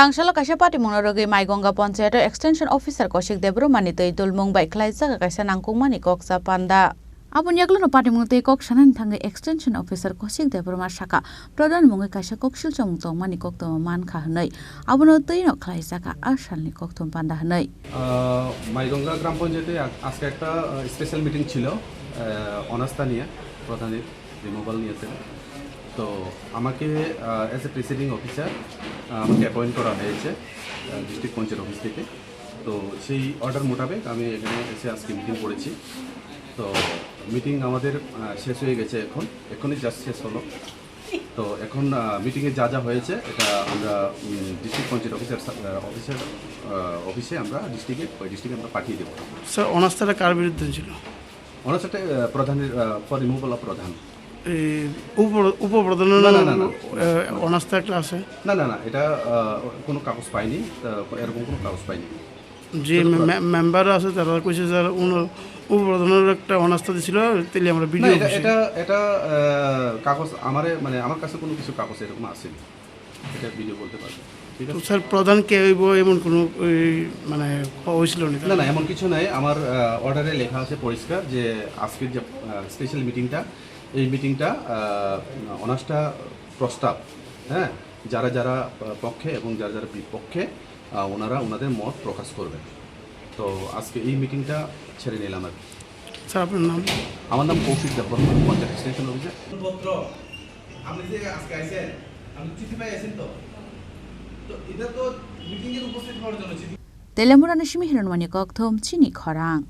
Tangshalo kaisa pati monorogi Maigonga Panchayat Extension Officer Koshik Debromani tei tulmung bai khlaijak kaisa nangkukmani koksa panda. Aboni yaklo pati mungtei kok sanan thangai Extension Officer Koshik Debroma saka pradhan mungai kaisa koksil chamung tongmani koktoma man kha hnai. Abono tei no khlaijaka asalni kokthum panda hnai. Maigonga গ্রাম পঞ্চায়েতে আজকে একটা special meeting ছিল অনাস্থা নিয়ে প্রধানের removal নিয়েছে তো আমাকে অ্যাজ এ প্রিসাইডিং অফিসার আমাকে অ্যাপয়েন্ট করা হয়েছে ডিস্ট্রিক্ট পঞ্চায়েত অফিস থেকে তো সেই অর্ডার মোতাবেক আমি এখানে এসে আজকে মিটিং করেছি তো মিটিং আমাদের শেষ হয়ে গেছে এখনই জাস্ট শেষ হলো তো এখন মিটিংয়ে যা যা হয়েছে এটা আমরা ডিস্ট্রিক্ট পঞ্চায়েত অফিসে আমরা ডিস্ট্রিক্টে আমরা পাঠিয়ে দেবো স্যার অনাস্থাটা কার বিরুদ্ধে ছিল অনাস্থাটা প্রধানের ফর রিমুভাল অফ প্রধান উপপ্রধানের অনাস্থা একটা আছে না এটা কোনো কাগজ পাইনি এরকম কোনো কাগজ পাইনি যে মেম্বার আছে তারা কইছে স্যার উপপ্রধানের একটা অনাস্থা দিছিল তাইলে আমরা ভিডিও এটা কাগজ আমার কাছে কোনো কিছু কাগজ এরকম আসেনি এটা ভিডিও বলতে পারবো ঠিক আছে স্যার প্রধান কে হইব এমন কোনো হয়েছিল না এমন কিছু নাই আমার অর্ডারে লেখা আছে পরিষ্কার যে আজকের যে স্পেশাল মিটিংটা এই মিটিংটা অনাস্থা প্রস্তাব হ্যাঁ যারা পক্ষে এবং যারা বিপক্ষে ওনাদের মত প্রকাশ করবেন তো আজকে এই মিটিংটা ছেড়ে নিলাম আর স্যার আপনার নাম আমার নাম কৌশিক দেববর্মা পঞ্চায়েত এক্সটেনশন অফিসার আপনি যে আজকে আইছেন আপনি চিঠি পাই আছেন তো এটা তো মিটিং এর উপস্থিত হওয়ার জন্য চিঠি Telemurani shimi hiranwani kokthom chini khorang.